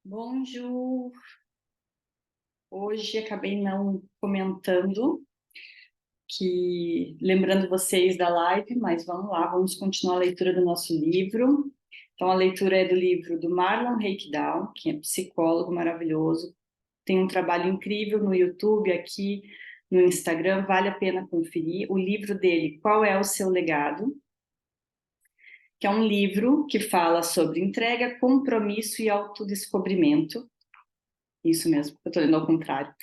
Bonjour! Hoje acabei não comentando, lembrando vocês da live, mas vamos lá, vamos continuar a leitura do nosso livro. Então, a leitura é do livro do Marlon Reikdown, que é psicólogo maravilhoso, tem um trabalho incrível no YouTube, aqui no Instagram, vale a pena conferir. O livro dele, Qual é o Seu Legado? Que é um livro que fala sobre entrega, compromisso e autodescobrimento. Isso mesmo, eu estou lendo ao contrário.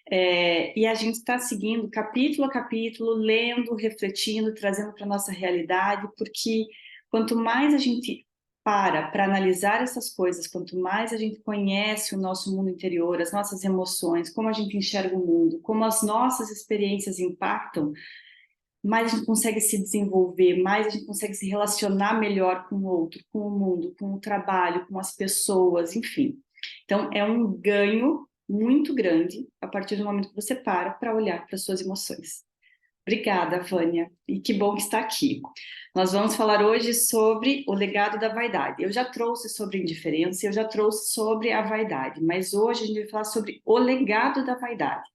E a gente está seguindo capítulo a capítulo, lendo, refletindo, trazendo para a nossa realidade, porque quanto mais a gente para analisar essas coisas, quanto mais a gente conhece o nosso mundo interior, as nossas emoções, como a gente enxerga o mundo, como as nossas experiências impactam, mais a gente consegue se desenvolver, mais a gente consegue se relacionar melhor com o outro, com o mundo, com o trabalho, com as pessoas, enfim. Então, é um ganho muito grande a partir do momento que você para olhar para suas emoções. Obrigada, Vânia, e que bom que está aqui. Nós vamos falar hoje sobre o legado da vaidade. Eu já trouxe sobre indiferença, eu já trouxe sobre a vaidade, mas hoje a gente vai falar sobre o legado da vaidade.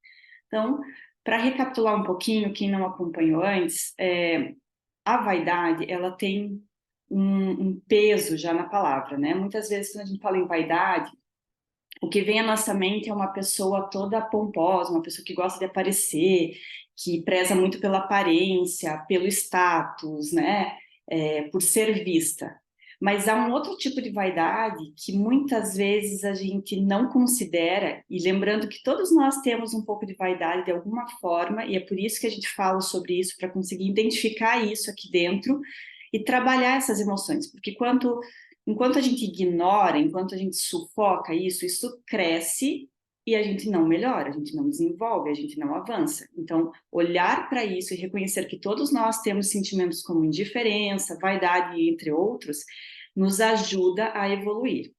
Então, para recapitular um pouquinho, quem não acompanhou antes, a vaidade, ela tem um peso já na palavra, né? Muitas vezes, quando a gente fala em vaidade, o que vem à nossa mente é uma pessoa toda pomposa, uma pessoa que gosta de aparecer, que preza muito pela aparência, pelo status, né? Por ser vista. Mas há um outro tipo de vaidade que muitas vezes a gente não considera, e lembrando que todos nós temos um pouco de vaidade de alguma forma, e é por isso que a gente fala sobre isso, para conseguir identificar isso aqui dentro e trabalhar essas emoções, porque enquanto a gente ignora, enquanto a gente sufoca isso cresce e a gente não melhora, a gente não desenvolve, a gente não avança. Então, olhar para isso e reconhecer que todos nós temos sentimentos como indiferença, vaidade, entre outros, nos ajuda a evoluir.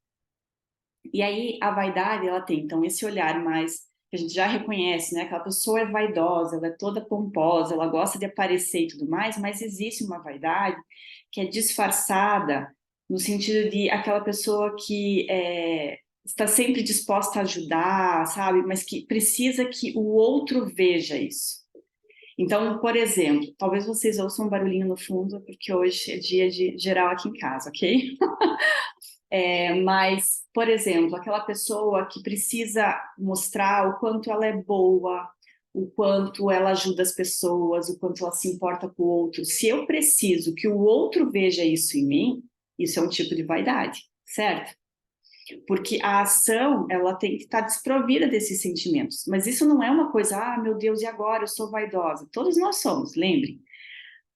E aí, a vaidade, ela tem, então, esse olhar mais que a gente já reconhece, né? Aquela pessoa é vaidosa, ela é toda pomposa, ela gosta de aparecer e tudo mais, mas existe uma vaidade que é disfarçada no sentido de aquela pessoa que está sempre disposta a ajudar, sabe? Mas que precisa que o outro veja isso. Então, por exemplo, talvez vocês ouçam um barulhinho no fundo, porque hoje é dia de geral aqui em casa, ok? Mas, por exemplo, aquela pessoa que precisa mostrar o quanto ela é boa, o quanto ela ajuda as pessoas, o quanto ela se importa com o outro. Se eu preciso que o outro veja isso em mim, isso é um tipo de vaidade, certo? Porque a ação, ela tem que estar desprovida desses sentimentos. Mas isso não é uma coisa, ah, meu Deus, e agora eu sou vaidosa. Todos nós somos, lembrem.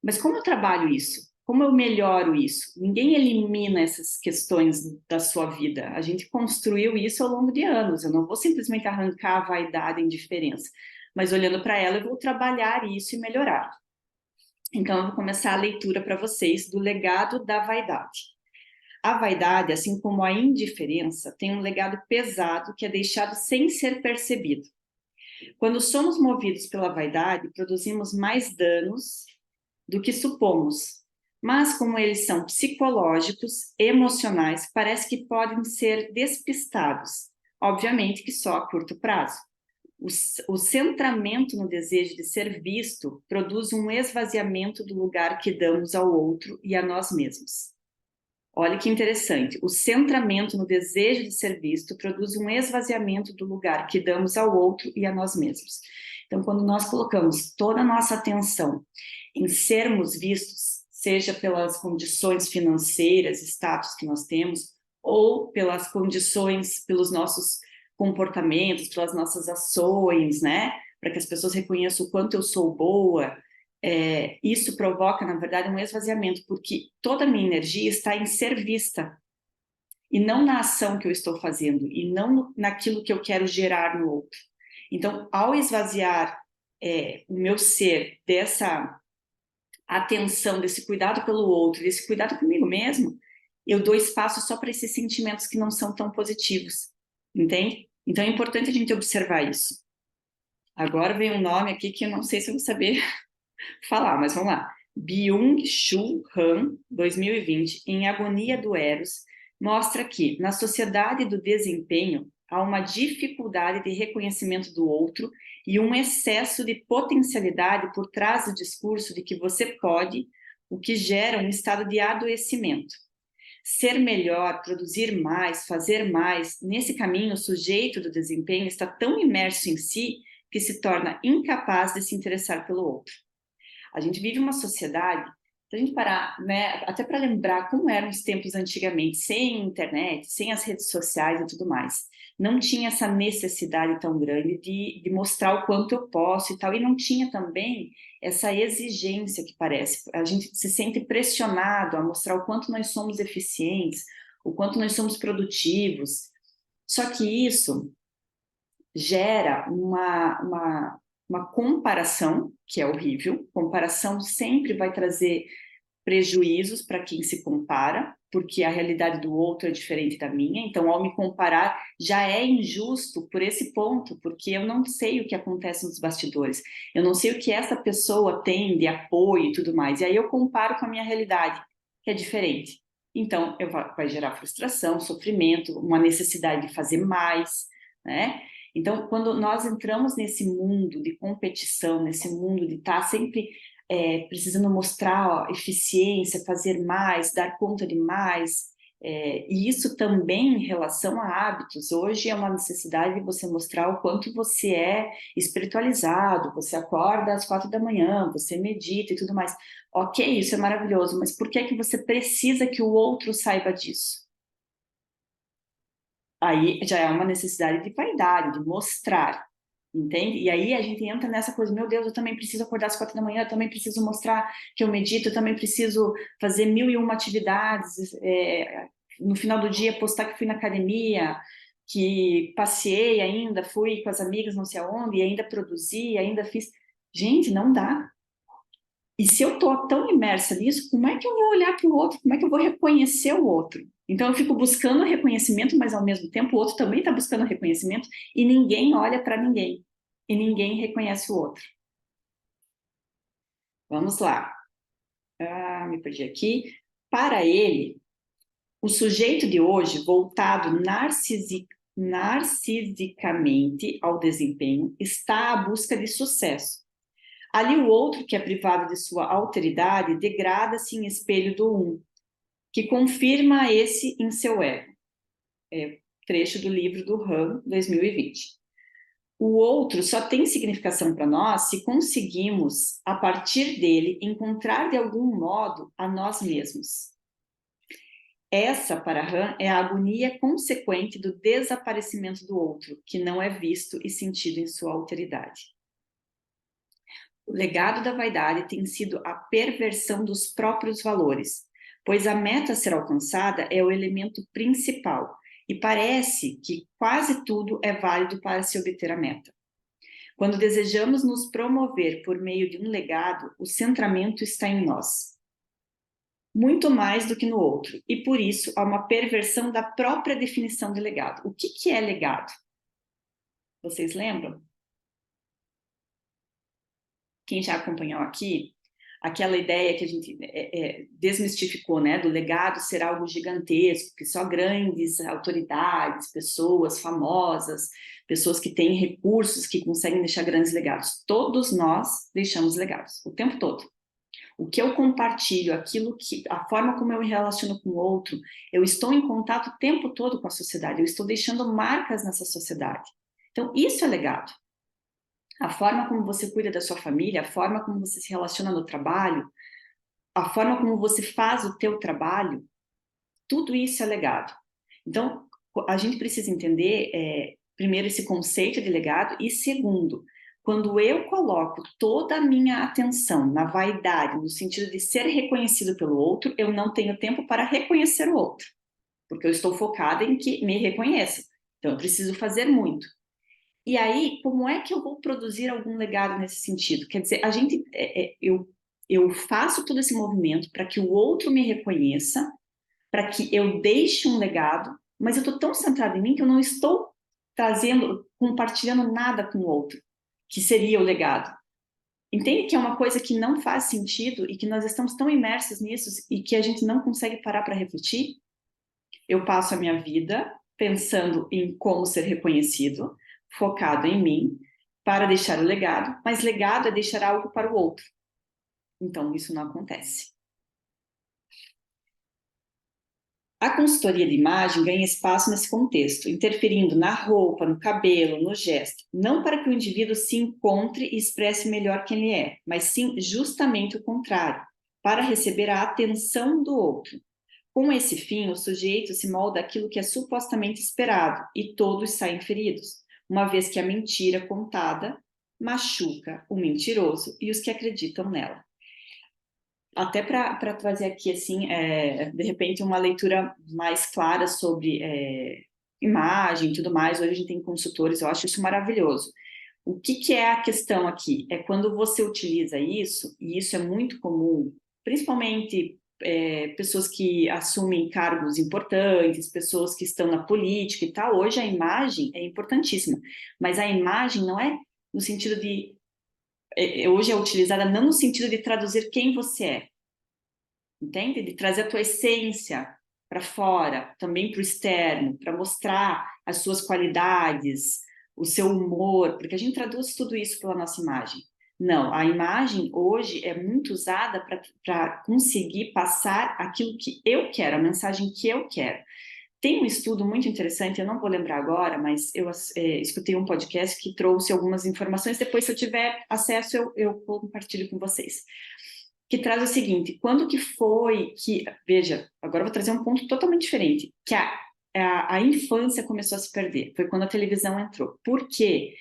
Mas como eu trabalho isso? Como eu melhoro isso? Ninguém elimina essas questões da sua vida. A gente construiu isso ao longo de anos. Eu não vou simplesmente arrancar a vaidade e a indiferença, mas olhando para ela, eu vou trabalhar isso e melhorar. Então, eu vou começar a leitura para vocês do legado da vaidade. A vaidade, assim como a indiferença, tem um legado pesado que é deixado sem ser percebido. Quando somos movidos pela vaidade, produzimos mais danos do que supomos. Mas, como eles são psicológicos, emocionais, parece que podem ser despistados. Obviamente que só a curto prazo. O centramento no desejo de ser visto produz um esvaziamento do lugar que damos ao outro e a nós mesmos. Olha que interessante. O centramento no desejo de ser visto produz um esvaziamento do lugar que damos ao outro e a nós mesmos. Então, quando nós colocamos toda a nossa atenção em sermos vistos, seja pelas condições financeiras, status que nós temos, ou pelas condições, pelos nossos comportamentos, pelas nossas ações, né? Para que as pessoas reconheçam o quanto eu sou boa, isso provoca, na verdade, um esvaziamento, porque toda a minha energia está em ser vista, e não na ação que eu estou fazendo, e não naquilo que eu quero gerar no outro. Então, ao esvaziar o meu ser dessa atenção, desse cuidado pelo outro, desse cuidado comigo mesmo, eu dou espaço só para esses sentimentos que não são tão positivos, entende? Então é importante a gente observar isso. Agora vem um nome aqui que eu não sei se eu vou saber falar, mas vamos lá. Byung-Chul Han, 2020, em Agonia do Eros, mostra que, na sociedade do desempenho, há uma dificuldade de reconhecimento do outro e um excesso de potencialidade por trás do discurso de que você pode, o que gera um estado de adoecimento. Ser melhor, produzir mais, fazer mais, nesse caminho, o sujeito do desempenho está tão imerso em si que se torna incapaz de se interessar pelo outro. A gente vive uma sociedade, se a gente parar, né, até para lembrar como eram os tempos antigamente, sem internet, sem as redes sociais e tudo mais, não tinha essa necessidade tão grande de mostrar o quanto eu posso e tal, e não tinha também essa exigência que parece. A gente se sente pressionado a mostrar o quanto nós somos eficientes, o quanto nós somos produtivos. Só que isso gera uma comparação, que é horrível. Comparação sempre vai trazer prejuízos para quem se compara, porque a realidade do outro é diferente da minha. Então, ao me comparar, já é injusto por esse ponto, porque eu não sei o que acontece nos bastidores, eu não sei o que essa pessoa tem de apoio e tudo mais. E aí eu comparo com a minha realidade, que é diferente. Então, vai gerar frustração, sofrimento, uma necessidade de fazer mais, né? Então, quando nós entramos nesse mundo de competição, nesse mundo de estar sempre precisando mostrar ó, eficiência, fazer mais, dar conta de mais, e isso também em relação a hábitos. Hoje é uma necessidade de você mostrar o quanto você é espiritualizado, você acorda às 4 da manhã, você medita e tudo mais. Ok, isso é maravilhoso, mas por que que você precisa que o outro saiba disso? Aí já é uma necessidade de vaidade, de mostrar, entende? E aí a gente entra nessa coisa, meu Deus, eu também preciso acordar às 4 da manhã, eu também preciso mostrar que eu medito, eu também preciso fazer 1001 atividades, no final do dia postar que fui na academia, que passei ainda, fui com as amigas não sei aonde, e ainda produzi, ainda fiz. Gente, não dá. E se eu estou tão imersa nisso, como é que eu vou olhar para o outro? Como é que eu vou reconhecer o outro? Então eu fico buscando reconhecimento, mas ao mesmo tempo o outro também está buscando reconhecimento e ninguém olha para ninguém. E ninguém reconhece o outro. Vamos lá. Me perdi aqui. Para ele, o sujeito de hoje, voltado narcisicamente ao desempenho, está à busca de sucesso. Ali o outro, que é privado de sua alteridade, degrada-se em espelho do um, que confirma esse em seu ego. Trecho do livro do Han, 2020. O outro só tem significação para nós se conseguimos, a partir dele, encontrar de algum modo a nós mesmos. Essa, para Han, é a agonia consequente do desaparecimento do outro, que não é visto e sentido em sua alteridade. O legado da vaidade tem sido a perversão dos próprios valores, pois a meta a ser alcançada é o elemento principal, e parece que quase tudo é válido para se obter a meta. Quando desejamos nos promover por meio de um legado, o centramento está em nós, muito mais do que no outro, e por isso há uma perversão da própria definição de legado. O que é legado? Vocês lembram? Quem já acompanhou aqui, aquela ideia que a gente desmistificou, né, do legado ser algo gigantesco, que só grandes autoridades, pessoas famosas, pessoas que têm recursos, que conseguem deixar grandes legados. Todos nós deixamos legados, o tempo todo. O que eu compartilho, a forma como eu me relaciono com o outro, eu estou em contato o tempo todo com a sociedade, eu estou deixando marcas nessa sociedade. Então, isso é legado. A forma como você cuida da sua família, a forma como você se relaciona no trabalho, a forma como você faz o teu trabalho, tudo isso é legado. Então, a gente precisa entender, primeiro, esse conceito de legado e, segundo, quando eu coloco toda a minha atenção na vaidade, no sentido de ser reconhecido pelo outro, eu não tenho tempo para reconhecer o outro, porque eu estou focada em que me reconheça. Então, eu preciso fazer muito. E aí, como é que eu vou produzir algum legado nesse sentido? Quer dizer, eu faço todo esse movimento para que o outro me reconheça, para que eu deixe um legado, mas eu estou tão centrada em mim que eu não estou compartilhando nada com o outro, que seria o legado. Entende que é uma coisa que não faz sentido e que nós estamos tão imersos nisso e que a gente não consegue parar para refletir? Eu passo a minha vida pensando em como ser reconhecido, focado em mim, para deixar o legado, mas legado é deixar algo para o outro. Então, isso não acontece. A consultoria de imagem ganha espaço nesse contexto, interferindo na roupa, no cabelo, no gesto, não para que o indivíduo se encontre e expresse melhor quem ele é, mas sim justamente o contrário, para receber a atenção do outro. Com esse fim, o sujeito se molda aquilo que é supostamente esperado e todos saem feridos, uma vez que a mentira contada machuca o mentiroso e os que acreditam nela. Até para trazer aqui, assim, de repente, uma leitura mais clara sobre imagem e tudo mais. Hoje a gente tem consultores, eu acho isso maravilhoso. O que é a questão aqui? É quando você utiliza isso, e isso é muito comum, principalmente pessoas que assumem cargos importantes, pessoas que estão na política e tal. Hoje a imagem é importantíssima, mas a imagem não é no sentido de... hoje é utilizada não no sentido de traduzir quem você é, entende? De trazer a tua essência para fora, também para o externo, para mostrar as suas qualidades, o seu humor, porque a gente traduz tudo isso pela nossa imagem. Não, a imagem hoje é muito usada para conseguir passar aquilo que eu quero, a mensagem que eu quero. Tem um estudo muito interessante, eu não vou lembrar agora, mas eu escutei um podcast que trouxe algumas informações. Depois, se eu tiver acesso, eu compartilho com vocês. Que traz o seguinte: quando que foi que... Veja, agora eu vou trazer um ponto totalmente diferente, que a infância começou a se perder. Foi quando a televisão entrou. Por quê?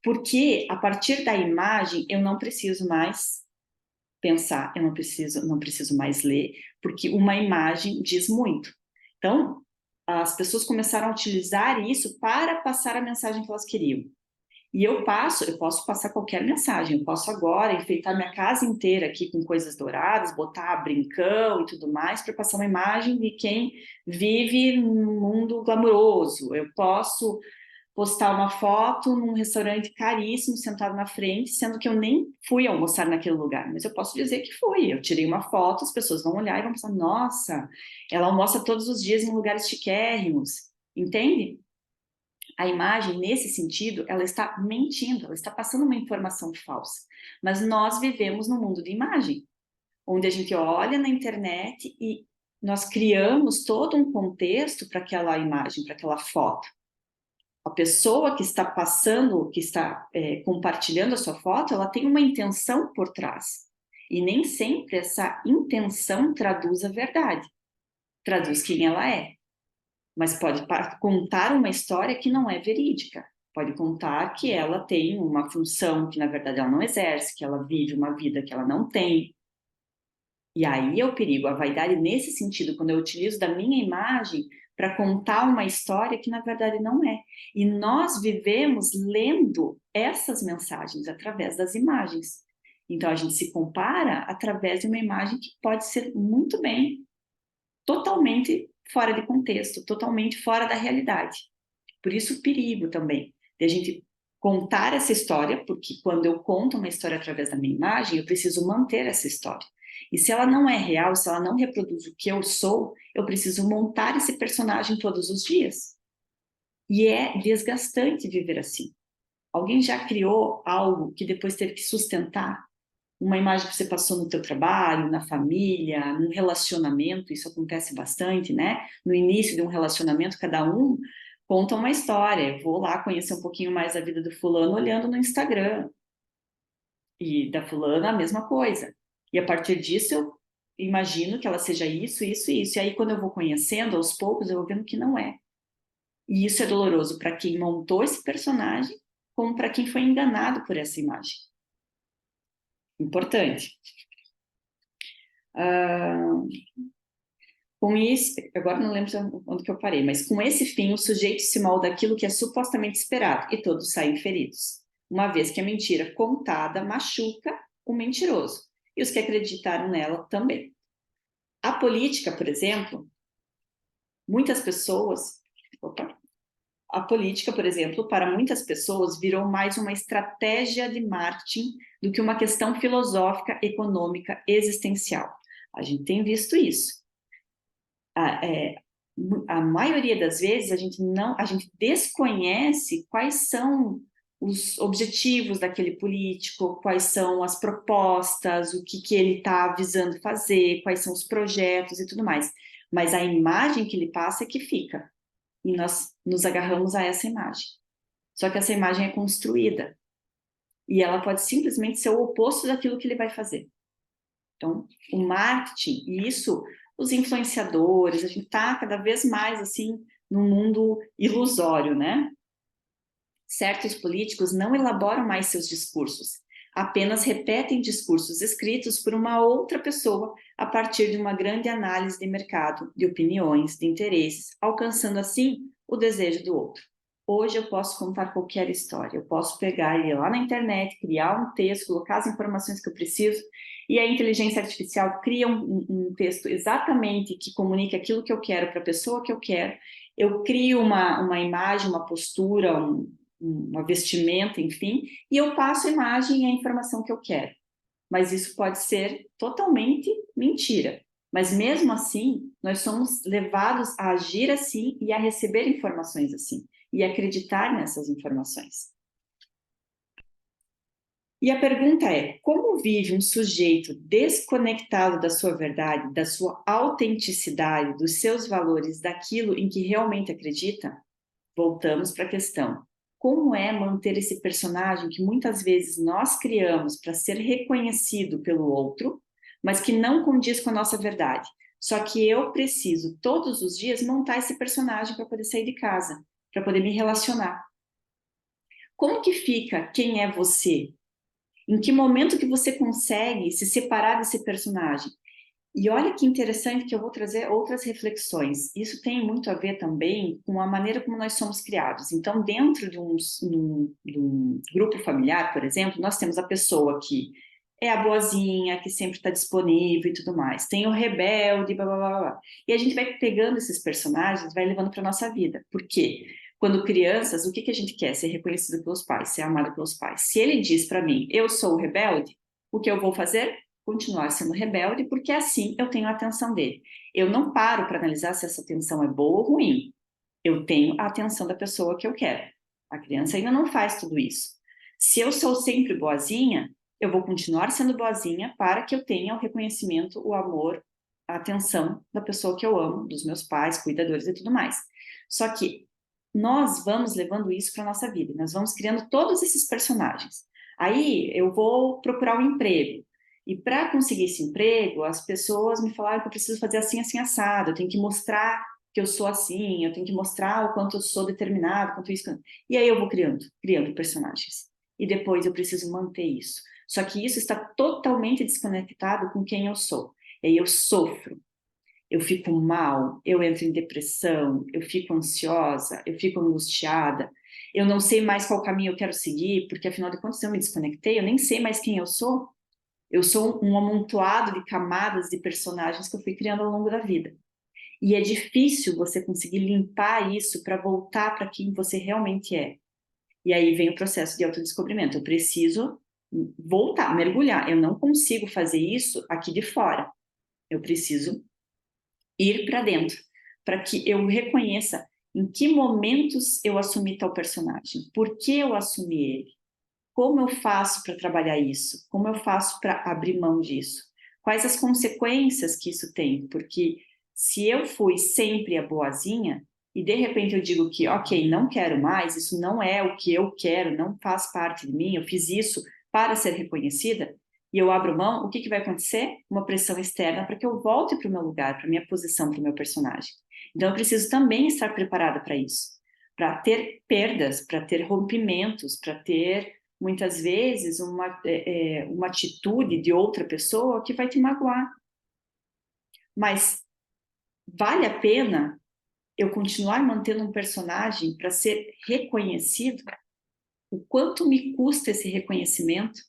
Porque a partir da imagem eu não preciso mais pensar, eu não preciso mais ler, porque uma imagem diz muito. Então, as pessoas começaram a utilizar isso para passar a mensagem que elas queriam. E eu posso passar qualquer mensagem. Eu posso agora enfeitar minha casa inteira aqui com coisas douradas, botar brincão e tudo mais, para passar uma imagem de quem vive num mundo glamouroso. Eu posso postar uma foto num restaurante caríssimo, sentado na frente, sendo que eu nem fui almoçar naquele lugar, mas eu posso dizer que fui. Eu tirei uma foto, as pessoas vão olhar e vão pensar: nossa, ela almoça todos os dias em lugares chiquérrimos, entende? A imagem, nesse sentido, ela está mentindo, ela está passando uma informação falsa. Mas nós vivemos no mundo de imagem, onde a gente olha na internet e nós criamos todo um contexto para aquela imagem, para aquela foto. A pessoa que está passando, que está compartilhando a sua foto, ela tem uma intenção por trás. E nem sempre essa intenção traduz a verdade, traduz quem ela é. Mas pode contar uma história que não é verídica. Pode contar que ela tem uma função que, na verdade, ela não exerce, que ela vive uma vida que ela não tem. E aí é o perigo, a vaidade nesse sentido, quando eu utilizo da minha imagem para contar uma história que, na verdade, não é. E nós vivemos lendo essas mensagens através das imagens. Então, a gente se compara através de uma imagem que pode ser muito bem, totalmente fora de contexto, totalmente fora da realidade. Por isso o perigo também de a gente contar essa história, porque quando eu conto uma história através da minha imagem, eu preciso manter essa história. E se ela não é real, se ela não reproduz o que eu sou, eu preciso montar esse personagem todos os dias. E é desgastante viver assim. Alguém já criou algo que depois teve que sustentar? Uma imagem que você passou no teu trabalho, na família, num relacionamento, isso acontece bastante, né? No início de um relacionamento, cada um conta uma história. Eu vou lá conhecer um pouquinho mais a vida do fulano olhando no Instagram. E da fulana a mesma coisa. E a partir disso eu imagino que ela seja isso, isso e isso. E aí quando eu vou conhecendo, aos poucos, eu vou vendo que não é. E isso é doloroso para quem montou esse personagem, como para quem foi enganado por essa imagem. Importante. Com isso, agora não lembro onde que eu parei, mas com esse fim, o sujeito se molda aquilo que é supostamente esperado e todos saem feridos, uma vez que a mentira contada machuca o mentiroso e os que acreditaram nela também. A política, por exemplo, muitas pessoas... Opa, a política, por exemplo, para muitas pessoas virou mais uma estratégia de marketing do que uma questão filosófica, econômica, existencial. A gente tem visto isso. a maioria das vezes a gente desconhece quais são os objetivos daquele político, quais são as propostas, o que ele está visando fazer, quais são os projetos e tudo mais. Mas a imagem que ele passa é que fica. E nós nos agarramos a essa imagem. Só que essa imagem é construída. E ela pode simplesmente ser o oposto daquilo que ele vai fazer. Então, o marketing, e isso, os influenciadores, a gente está cada vez mais, assim, num mundo ilusório, né? Certos políticos não elaboram mais seus discursos, apenas repetem discursos escritos por uma outra pessoa a partir de uma grande análise de mercado, de opiniões, de interesses, alcançando assim o desejo do outro. Hoje eu posso contar qualquer história, eu posso pegar e ir lá na internet, criar um texto, colocar as informações que eu preciso, e a inteligência artificial cria um texto exatamente que comunique aquilo que eu quero para a pessoa que eu quero. Eu crio uma imagem, uma postura, uma vestimenta, enfim, e eu passo a imagem e a informação que eu quero. Mas isso pode ser totalmente mentira. Mas mesmo assim, nós somos levados a agir assim e a receber informações assim, e acreditar nessas informações. E a pergunta é: como vive um sujeito desconectado da sua verdade, da sua autenticidade, dos seus valores, daquilo em que realmente acredita? Voltamos para a questão: como é manter esse personagem que muitas vezes nós criamos para ser reconhecido pelo outro, mas que não condiz com a nossa verdade? Só que eu preciso, todos os dias, montar esse personagem para poder sair de casa, para poder me relacionar. Como que fica quem é você? Em que momento que você consegue se separar desse personagem? E olha que interessante que eu vou trazer outras reflexões. Isso tem muito a ver também com a maneira como nós somos criados. Então, dentro de um grupo familiar, por exemplo, nós temos a pessoa que é a boazinha, que sempre está disponível e tudo mais. Tem o rebelde, blá, blá, blá, blá. E a gente vai pegando esses personagens, vai levando para a nossa vida. Por quê? Quando crianças, o que a gente quer? Ser reconhecido pelos pais, ser amado pelos pais. Se ele diz para mim, eu sou o rebelde, o que eu vou fazer? Continuar sendo rebelde, porque assim eu tenho a atenção dele. Eu não paro para analisar se essa atenção é boa ou ruim. Eu tenho a atenção da pessoa que eu quero. A criança ainda não faz tudo isso. Se eu sou sempre boazinha, eu vou continuar sendo boazinha para que eu tenha o reconhecimento, o amor, a atenção da pessoa que eu amo, dos meus pais, cuidadores e tudo mais. Só que nós vamos levando isso para a nossa vida, nós vamos criando todos esses personagens. Aí eu vou procurar um emprego. E para conseguir esse emprego, as pessoas me falaram que eu preciso fazer assim, assim, assado. Eu tenho que mostrar que eu sou assim, eu tenho que mostrar o quanto eu sou determinado, quanto isso. E aí eu vou criando personagens. E depois eu preciso manter isso. Só que isso está totalmente desconectado com quem eu sou. E aí eu sofro, eu fico mal, eu entro em depressão, eu fico ansiosa, eu fico angustiada, eu não sei mais qual caminho eu quero seguir, porque afinal de contas eu me desconectei, eu nem sei mais quem eu sou. Eu sou um amontoado de camadas de personagens que eu fui criando ao longo da vida. E é difícil você conseguir limpar isso para voltar para quem você realmente é. E aí vem o processo de autodescobrimento. Eu preciso voltar, mergulhar. Eu não consigo fazer isso aqui de fora. Eu preciso ir para dentro, para que eu reconheça em que momentos eu assumi tal personagem, por que eu assumi ele, como eu faço para trabalhar isso? Como eu faço para abrir mão disso? Quais as consequências que isso tem? Porque se eu fui sempre a boazinha e de repente eu digo que, ok, não quero mais, isso não é o que eu quero, não faz parte de mim, eu fiz isso para ser reconhecida, e eu abro mão, o que vai acontecer? Uma pressão externa para que eu volte para o meu lugar, para a minha posição, para o meu personagem. Então eu preciso também estar preparada para isso, para ter perdas, para ter rompimentos, para ter muitas vezes uma atitude de outra pessoa que vai te magoar. Mas vale a pena eu continuar mantendo um personagem para ser reconhecido? O quanto me custa esse reconhecimento?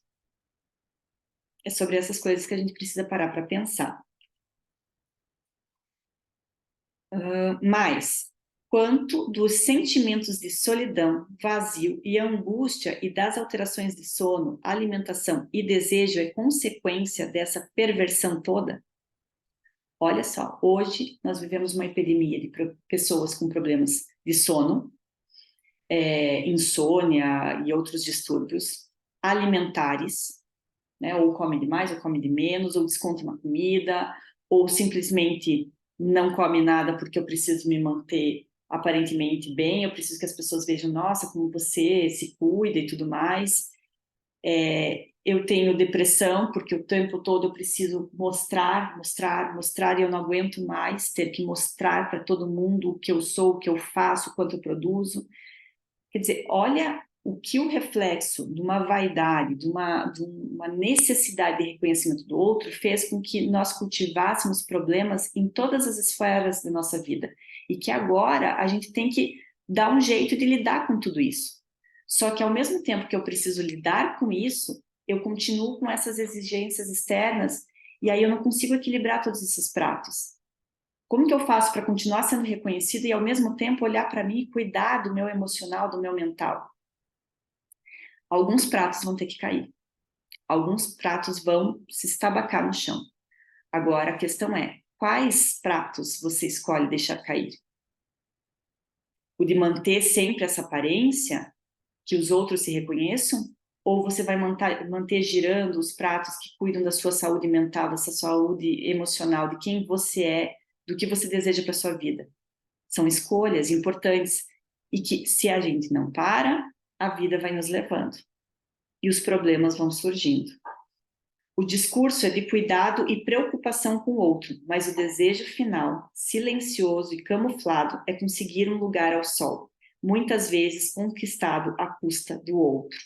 É sobre essas coisas que a gente precisa parar para pensar. Mas quanto dos sentimentos de solidão, vazio e angústia e das alterações de sono, alimentação e desejo é consequência dessa perversão toda? Olha só, hoje nós vivemos uma epidemia de pessoas com problemas de sono, insônia e outros distúrbios alimentares, né? Ou come demais, ou come de menos, ou desconta uma comida, ou simplesmente não come nada porque eu preciso me manter aparentemente bem, eu preciso que as pessoas vejam, nossa, como você se cuida e tudo mais. Eu tenho depressão porque o tempo todo eu preciso mostrar, mostrar, mostrar, e eu não aguento mais ter que mostrar para todo mundo o que eu sou, o que eu faço, o quanto eu produzo. Quer dizer, olha o que o reflexo de uma vaidade, de uma necessidade de reconhecimento do outro fez com que nós cultivássemos problemas em todas as esferas da nossa vida. E que agora a gente tem que dar um jeito de lidar com tudo isso. Só que ao mesmo tempo que eu preciso lidar com isso, eu continuo com essas exigências externas e aí eu não consigo equilibrar todos esses pratos. Como que eu faço para continuar sendo reconhecida e ao mesmo tempo olhar para mim e cuidar do meu emocional, do meu mental? Alguns pratos vão ter que cair. Alguns pratos vão se estabacar no chão. Agora a questão é, quais pratos você escolhe deixar cair? O de manter sempre essa aparência, que os outros se reconheçam? Ou você vai manter girando os pratos que cuidam da sua saúde mental, da sua saúde emocional, de quem você é, do que você deseja para sua vida? São escolhas importantes e que, se a gente não para, a vida vai nos levando e os problemas vão surgindo. O discurso é de cuidado e preocupação com o outro, mas o desejo final, silencioso e camuflado, é conseguir um lugar ao sol, muitas vezes conquistado à custa do outro.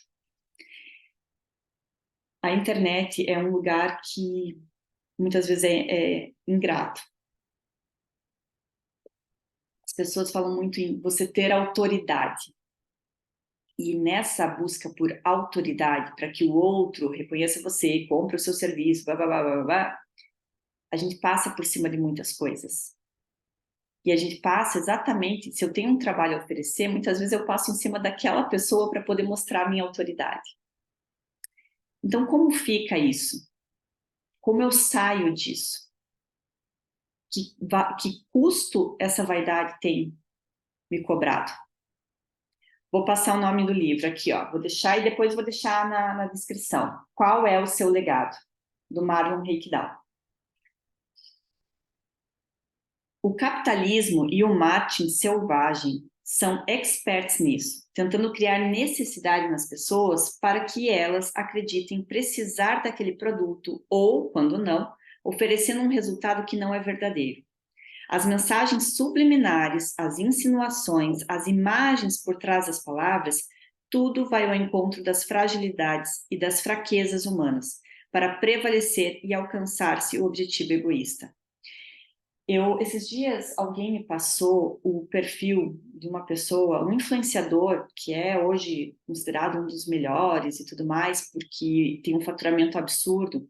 A internet é um lugar que muitas vezes é ingrato. As pessoas falam muito em você ter autoridade. E nessa busca por autoridade, para que o outro reconheça você, compre o seu serviço, blá, blá, blá, blá, blá, a gente passa por cima de muitas coisas. E a gente passa exatamente, se eu tenho um trabalho a oferecer, muitas vezes eu passo em cima daquela pessoa para poder mostrar a minha autoridade. Então, como fica isso? Como eu saio disso? Que custo essa vaidade tem me cobrado? Vou passar o nome do livro aqui, ó. Vou deixar e depois vou deixar na descrição. Qual é o seu legado? Do Marlon Reikdal. O capitalismo e o marketing selvagem são experts nisso, tentando criar necessidade nas pessoas para que elas acreditem precisar daquele produto ou, quando não, oferecendo um resultado que não é verdadeiro. As mensagens subliminares, as insinuações, as imagens por trás das palavras, tudo vai ao encontro das fragilidades e das fraquezas humanas, para prevalecer e alcançar-se o objetivo egoísta. Esses dias, alguém me passou o perfil de uma pessoa, um influenciador, que é hoje considerado um dos melhores e tudo mais, porque tem um faturamento absurdo.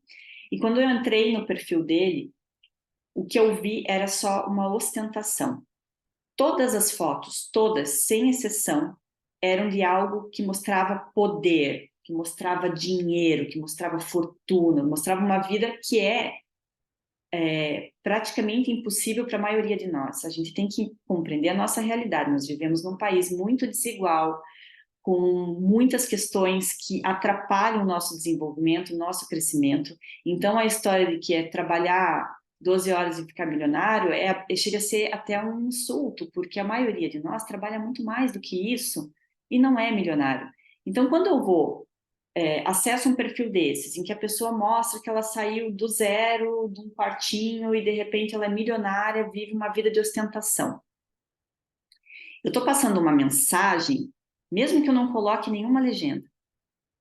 E quando eu entrei no perfil dele, o que eu vi era só uma ostentação. Todas as fotos, todas, sem exceção, eram de algo que mostrava poder, que mostrava dinheiro, que mostrava fortuna, mostrava uma vida que é praticamente impossível para a maioria de nós. A gente tem que compreender a nossa realidade. Nós vivemos num país muito desigual, com muitas questões que atrapalham o nosso desenvolvimento, o nosso crescimento. Então, a história de que é trabalhar 12 horas e ficar milionário chega a ser até um insulto, porque a maioria de nós trabalha muito mais do que isso e não é milionário. Então, quando eu vou acesso um perfil desses, em que a pessoa mostra que ela saiu do zero, de um quartinho, e de repente ela é milionária, vive uma vida de ostentação. Eu estou passando uma mensagem, mesmo que eu não coloque nenhuma legenda,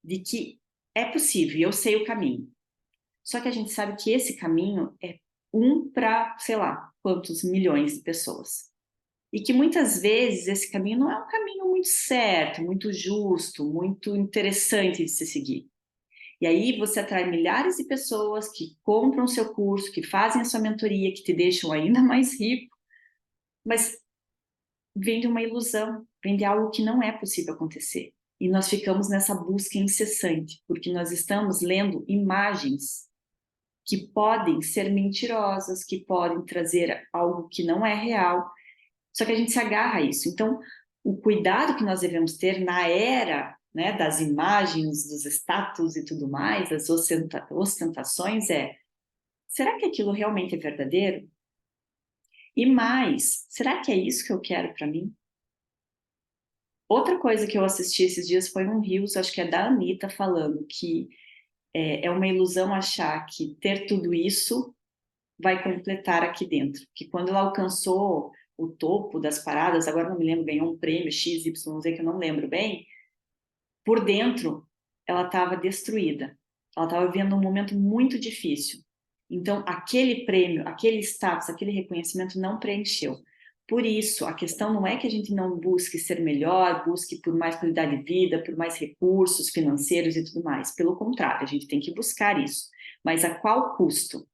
de que é possível, e eu sei o caminho. Só que a gente sabe que esse caminho é um para, sei lá, quantos milhões de pessoas. E que muitas vezes esse caminho não é um caminho muito certo, muito justo, muito interessante de se seguir. E aí você atrai milhares de pessoas que compram o seu curso, que fazem a sua mentoria, que te deixam ainda mais rico, mas vem de uma ilusão, vem de algo que não é possível acontecer. E nós ficamos nessa busca incessante, porque nós estamos lendo imagens que podem ser mentirosas, que podem trazer algo que não é real. Só que a gente se agarra a isso. Então, o cuidado que nós devemos ter na era, né, das imagens, dos status e tudo mais, das ostentações será que aquilo realmente é verdadeiro? E mais, será que é isso que eu quero para mim? Outra coisa que eu assisti esses dias foi um Reels, acho que é da Anitta, falando que é uma ilusão achar que ter tudo isso vai completar aqui dentro. Que quando ela alcançou o topo das paradas, agora não me lembro, ganhou um prêmio X, Y, Z, que eu não lembro bem, por dentro ela estava destruída. Ela estava vivendo um momento muito difícil. Então, aquele prêmio, aquele status, aquele reconhecimento não preencheu. Por isso, a questão não é que a gente não busque ser melhor, busque por mais qualidade de vida, por mais recursos financeiros e tudo mais. Pelo contrário, a gente tem que buscar isso. Mas a qual custo?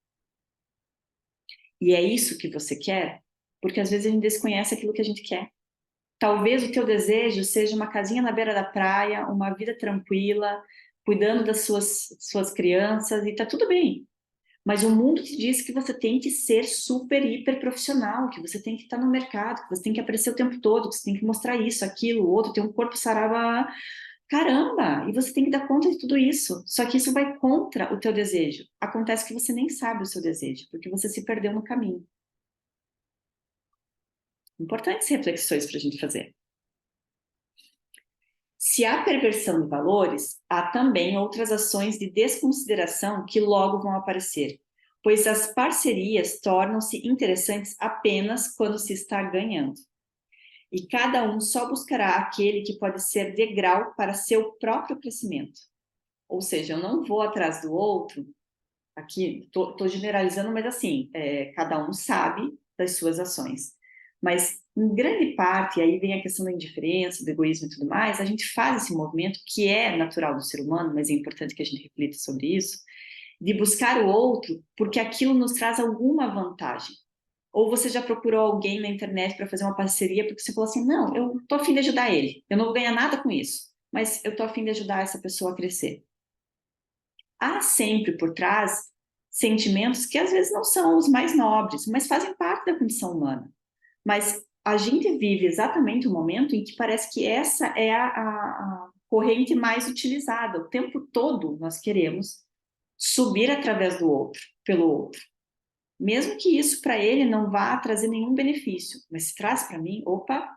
E é isso que você quer? Porque às vezes a gente desconhece aquilo que a gente quer. Talvez o teu desejo seja uma casinha na beira da praia, uma vida tranquila, cuidando das suas crianças, e tá tudo bem. Mas o mundo te diz que você tem que ser super, hiper profissional, que você tem que estar no mercado, que você tem que aparecer o tempo todo, que você tem que mostrar isso, aquilo, o outro, ter um corpo sarava. Caramba! E você tem que dar conta de tudo isso. Só que isso vai contra o teu desejo. Acontece que você nem sabe o seu desejo, porque você se perdeu no caminho. Importantes reflexões para a gente fazer. Se há perversão de valores, há também outras ações de desconsideração que logo vão aparecer, pois as parcerias tornam-se interessantes apenas quando se está ganhando. E cada um só buscará aquele que pode ser degrau para seu próprio crescimento. Ou seja, eu não vou atrás do outro, aqui estou generalizando, mas assim, cada um sabe das suas ações. Mas, em grande parte, e aí vem a questão da indiferença, do egoísmo e tudo mais, a gente faz esse movimento, que é natural do ser humano, mas é importante que a gente reflita sobre isso, de buscar o outro porque aquilo nos traz alguma vantagem. Ou você já procurou alguém na internet para fazer uma parceria porque você falou assim, não, eu estou a fim de ajudar ele, eu não vou ganhar nada com isso, mas eu estou a fim de ajudar essa pessoa a crescer. Há sempre por trás sentimentos que às vezes não são os mais nobres, mas fazem parte da condição humana. Mas a gente vive exatamente o momento em que parece que essa é a corrente mais utilizada. O tempo todo nós queremos subir através do outro, pelo outro. Mesmo que isso para ele não vá trazer nenhum benefício, mas se traz para mim, opa,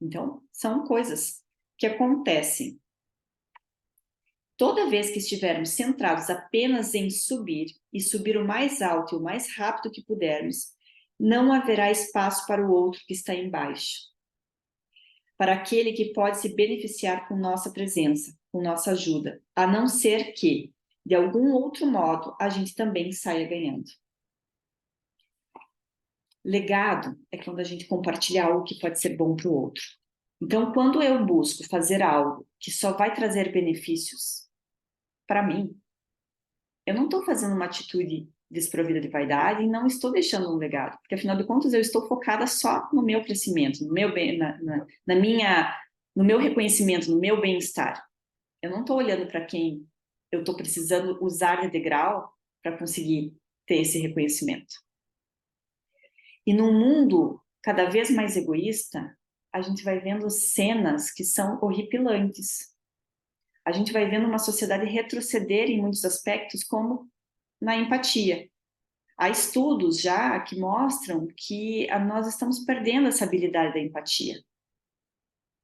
então são coisas que acontecem. Toda vez que estivermos centrados apenas em subir, e subir o mais alto e o mais rápido que pudermos, não haverá espaço para o outro que está embaixo. Para aquele que pode se beneficiar com nossa presença, com nossa ajuda, a não ser que, de algum outro modo, a gente também saia ganhando. Legado é quando a gente compartilha algo que pode ser bom para o outro. Então, quando eu busco fazer algo que só vai trazer benefícios para mim, eu não estou fazendo uma atitude desprovida de vaidade e não estou deixando um legado, porque afinal de contas eu estou focada só no meu crescimento, no meu bem, no meu reconhecimento, no meu bem-estar. Eu não estou olhando para quem eu estou precisando usar de degrau para conseguir ter esse reconhecimento. E num mundo cada vez mais egoísta, a gente vai vendo cenas que são horripilantes. A gente vai vendo uma sociedade retroceder em muitos aspectos, como na empatia. Há estudos já que mostram que nós estamos perdendo essa habilidade da empatia.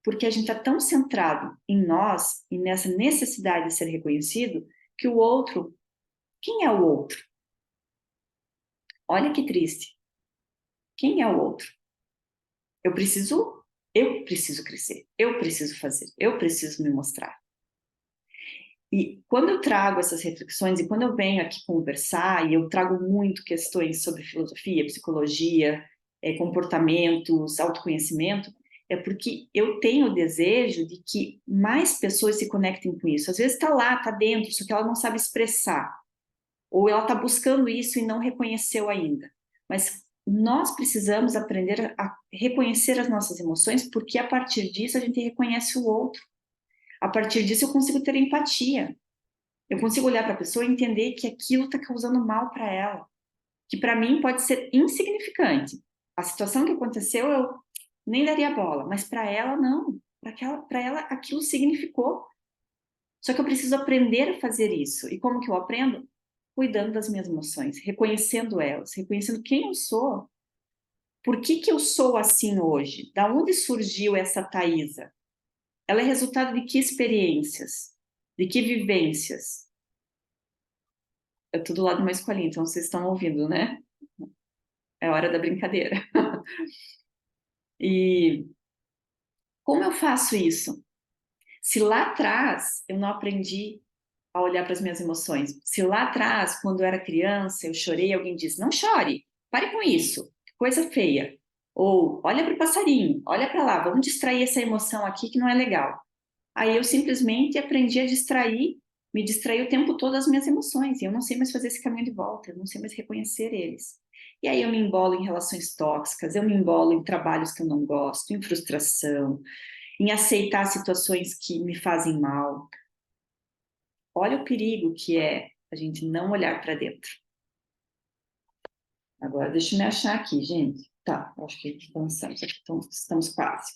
Porque a gente está tão centrado em nós e nessa necessidade de ser reconhecido, que o outro, quem é o outro? Olha que triste. Quem é o outro? Eu preciso crescer, eu preciso fazer, eu preciso me mostrar. E quando eu trago essas reflexões e quando eu venho aqui conversar, e eu trago muito questões sobre filosofia, psicologia, comportamentos, autoconhecimento, é porque eu tenho o desejo de que mais pessoas se conectem com isso. Às vezes está lá, está dentro, só que ela não sabe expressar. Ou ela está buscando isso e não reconheceu ainda. Mas nós precisamos aprender a reconhecer as nossas emoções, porque a partir disso a gente reconhece o outro. A partir disso eu consigo ter empatia. Eu consigo olhar para a pessoa e entender que aquilo está causando mal para ela, que para mim pode ser insignificante. A situação que aconteceu eu nem daria bola, mas para ela não. Para ela aquilo significou. Só que eu preciso aprender a fazer isso. E como que eu aprendo? Cuidando das minhas emoções, reconhecendo elas, reconhecendo quem eu sou. Por que que eu sou assim hoje? Da onde surgiu essa Thaisa? Ela é resultado de que experiências? De que vivências? Eu tô do lado de uma escolinha, então vocês estão ouvindo, né? É hora da brincadeira. E como eu faço isso? Se lá atrás eu não aprendi a olhar para as minhas emoções, se lá atrás, quando eu era criança, eu chorei, alguém disse: não chore, pare com isso, que coisa feia. Ou olha para o passarinho, olha para lá, vamos distrair essa emoção aqui que não é legal. Aí eu simplesmente aprendi a distrair, me distrair o tempo todo das minhas emoções, e eu não sei mais fazer esse caminho de volta, eu não sei mais reconhecer eles. E aí eu me embolo em relações tóxicas, eu me embolo em trabalhos que eu não gosto, em frustração, em aceitar situações que me fazem mal. Olha o perigo que é a gente não olhar para dentro. Agora, deixa eu me achar aqui, gente. Tá, acho que estamos quase.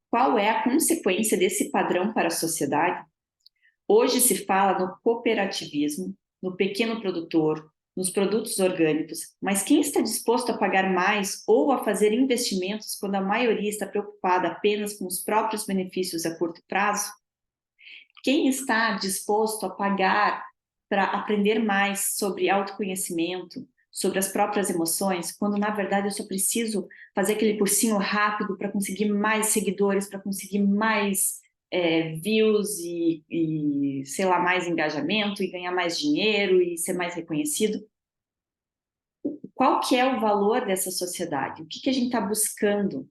Qual é a consequência desse padrão para a sociedade? Hoje se fala no cooperativismo, no pequeno produtor, nos produtos orgânicos, mas quem está disposto a pagar mais ou a fazer investimentos quando a maioria está preocupada apenas com os próprios benefícios a curto prazo? Quem está disposto a pagar para aprender mais sobre autoconhecimento, sobre as próprias emoções, quando na verdade eu só preciso fazer aquele cursinho rápido para conseguir mais seguidores, para conseguir mais views e, sei lá, mais engajamento e ganhar mais dinheiro e ser mais reconhecido? Qual que é o valor dessa sociedade? O que que a gente está buscando?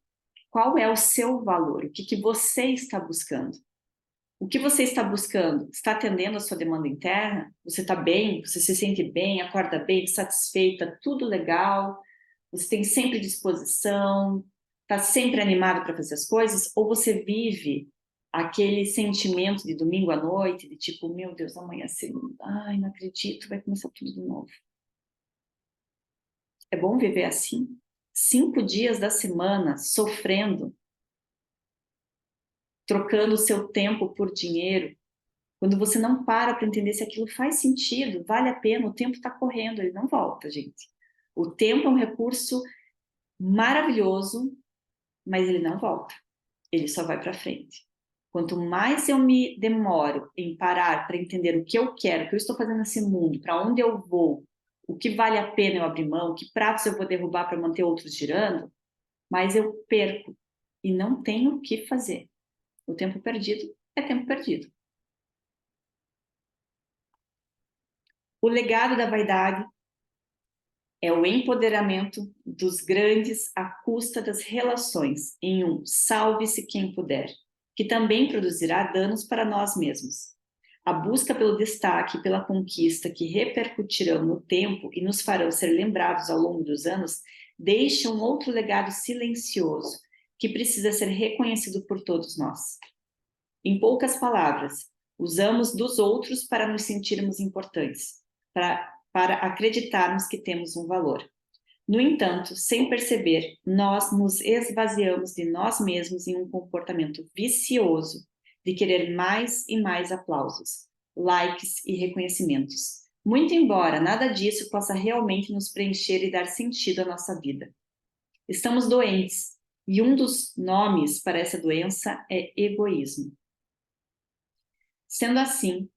Qual é o seu valor? O que que você está buscando? O que você está buscando? Está atendendo a sua demanda interna? Você está bem? Você se sente bem? Acorda bem? Satisfeita? Tudo legal? Você tem sempre disposição? Está sempre animado para fazer as coisas? Ou você vive aquele sentimento de domingo à noite, de tipo, meu Deus, amanhã é segunda, ai, não acredito, vai começar tudo de novo. É bom viver assim? 5 dias da semana sofrendo, trocando o seu tempo por dinheiro, quando você não para entender se aquilo faz sentido, vale a pena, o tempo está correndo, ele não volta, gente. O tempo é um recurso maravilhoso, mas ele não volta. Ele só vai para frente. Quanto mais eu me demoro em parar para entender o que eu quero, o que eu estou fazendo nesse mundo, para onde eu vou, o que vale a pena eu abrir mão, que pratos eu vou derrubar para manter outros girando, mais eu perco e não tenho o que fazer. O tempo perdido é tempo perdido. O legado da vaidade é o empoderamento dos grandes à custa das relações, em um salve-se quem puder, que também produzirá danos para nós mesmos. A busca pelo destaque e pela conquista que repercutirão no tempo e nos farão ser lembrados ao longo dos anos, deixa um outro legado silencioso, que precisa ser reconhecido por todos nós. Em poucas palavras, usamos dos outros para nos sentirmos importantes, para acreditarmos que temos um valor. No entanto, sem perceber, nós nos esvaziamos de nós mesmos em um comportamento vicioso de querer mais e mais aplausos, likes e reconhecimentos. Muito embora nada disso possa realmente nos preencher e dar sentido à nossa vida. Estamos doentes, e um dos nomes para essa doença é egoísmo. Sendo assim,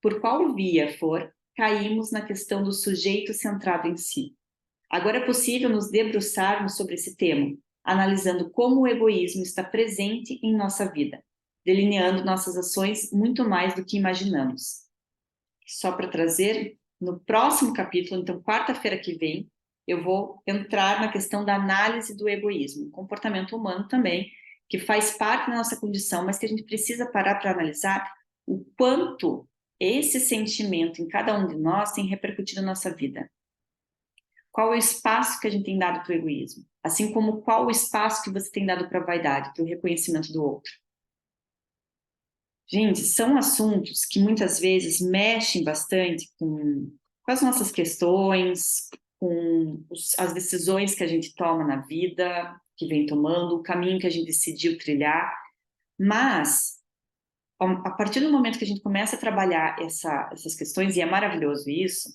por qual via for, caímos na questão do sujeito centrado em si. Agora é possível nos debruçarmos sobre esse tema, analisando como o egoísmo está presente em nossa vida, delineando nossas ações muito mais do que imaginamos. Só para trazer, no próximo capítulo, então quarta-feira que vem, eu vou entrar na questão da análise do egoísmo, comportamento humano também, que faz parte da nossa condição, mas que a gente precisa parar para analisar o quanto esse sentimento em cada um de nós tem repercutido na nossa vida. Qual é o espaço que a gente tem dado para o egoísmo? Assim como qual o espaço que você tem dado para a vaidade, para o reconhecimento do outro? Gente, são assuntos que muitas vezes mexem bastante com as nossas questões, com as decisões que a gente toma na vida, que vem tomando, o caminho que a gente decidiu trilhar, mas a partir do momento que a gente começa a trabalhar essas questões, e é maravilhoso isso,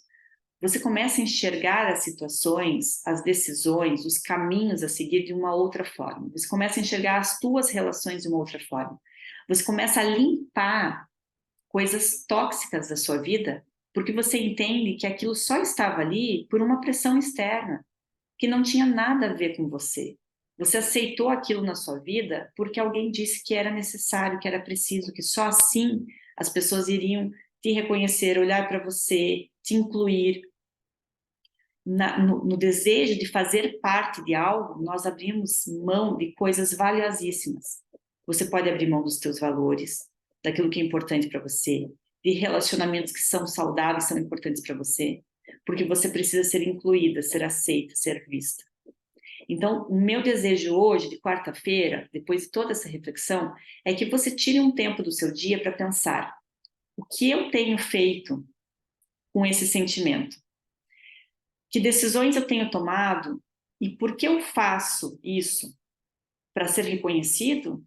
você começa a enxergar as situações, as decisões, os caminhos a seguir de uma outra forma. Você começa a enxergar as tuas relações de uma outra forma. Você começa a limpar coisas tóxicas da sua vida, porque você entende que aquilo só estava ali por uma pressão externa, que não tinha nada a ver com você. Você aceitou aquilo na sua vida porque alguém disse que era necessário, que era preciso, que só assim as pessoas iriam te reconhecer, olhar para você, te incluir. No desejo de fazer parte de algo, nós abrimos mão de coisas valiosíssimas. Você pode abrir mão dos teus valores, daquilo que é importante para você, de relacionamentos que são saudáveis, são importantes para você, porque você precisa ser incluída, ser aceita, ser vista. Então, o meu desejo hoje, de quarta-feira, depois de toda essa reflexão, é que você tire um tempo do seu dia para pensar: o que eu tenho feito com esse sentimento? Que decisões eu tenho tomado e por que eu faço isso para ser reconhecido?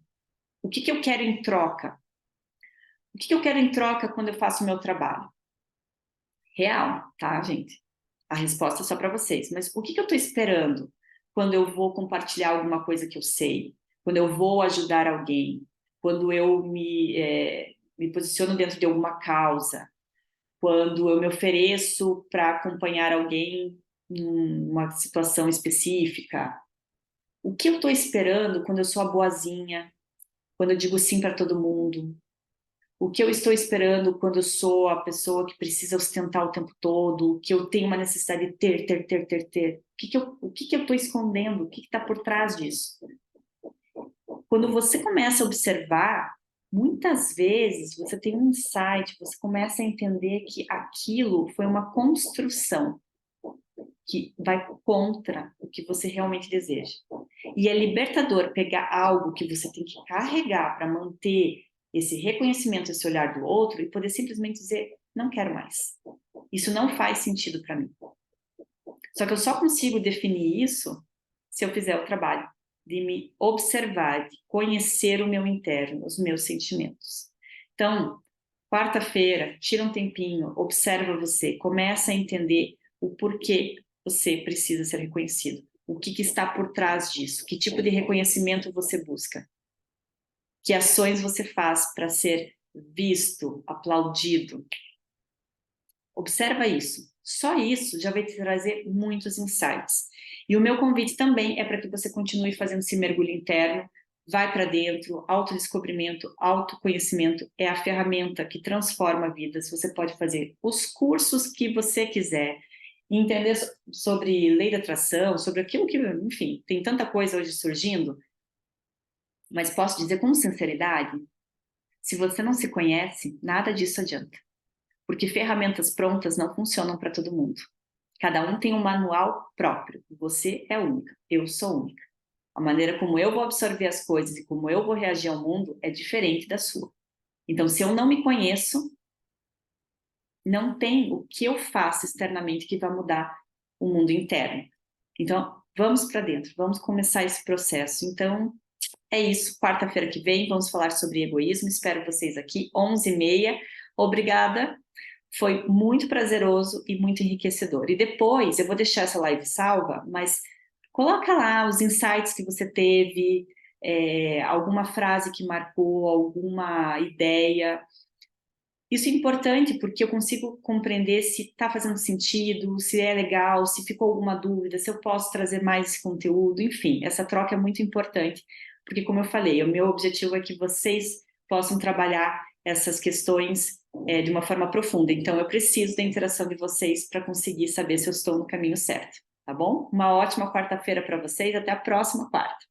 O que eu quero em troca? O que eu quero em troca quando eu faço o meu trabalho? Real, tá, gente? A resposta é só para vocês. Mas o que eu estou esperando quando eu vou compartilhar alguma coisa que eu sei? Quando eu vou ajudar alguém? Quando eu me posiciono dentro de alguma causa? Quando eu me ofereço para acompanhar alguém numa situação específica? O que eu estou esperando quando eu sou a boazinha, quando eu digo sim para todo mundo? O que eu estou esperando quando eu sou a pessoa que precisa ostentar o tempo todo, que eu tenho uma necessidade de ter? O que eu estou escondendo? O que está por trás disso? Quando você começa a observar, muitas vezes você tem um insight, você começa a entender que aquilo foi uma construção que vai contra o que você realmente deseja. E é libertador pegar algo que você tem que carregar para manter esse reconhecimento, esse olhar do outro e poder simplesmente dizer: não quero mais. Isso não faz sentido para mim. Só que eu só consigo definir isso se eu fizer o trabalho de me observar, de conhecer o meu interno, os meus sentimentos. Então, quarta-feira, tira um tempinho, observa você, começa a entender o porquê você precisa ser reconhecido. O que está por trás disso? Que tipo de reconhecimento você busca? Que ações você faz para ser visto, aplaudido? Observa isso. Só isso já vai te trazer muitos insights. E o meu convite também é para que você continue fazendo esse mergulho interno, vai para dentro, autodescobrimento, autoconhecimento é a ferramenta que transforma vidas. Você pode fazer os cursos que você quiser, entender sobre lei da atração, sobre aquilo que, enfim, tem tanta coisa hoje surgindo, mas posso dizer com sinceridade, se você não se conhece, nada disso adianta. Porque ferramentas prontas não funcionam para todo mundo. Cada um tem um manual próprio. Você é única, eu sou única. A maneira como eu vou absorver as coisas e como eu vou reagir ao mundo é diferente da sua. Então, se eu não me conheço, não tem o que eu faço externamente que vai mudar o mundo interno. Então, vamos para dentro, vamos começar esse processo. Então, é isso. Quarta-feira que vem, vamos falar sobre egoísmo. Espero vocês aqui, 11h30. Obrigada. Foi muito prazeroso e muito enriquecedor. E depois, eu vou deixar essa live salva, mas coloca lá os insights que você teve, alguma frase que marcou, alguma ideia. Isso é importante porque eu consigo compreender se está fazendo sentido, se é legal, se ficou alguma dúvida, se eu posso trazer mais esse conteúdo. Enfim, essa troca é muito importante, porque, como eu falei, o meu objetivo é que vocês possam trabalhar essas questões de uma forma profunda. Então, eu preciso da interação de vocês para conseguir saber se eu estou no caminho certo, tá bom? Uma ótima quarta-feira para vocês, até a próxima quarta.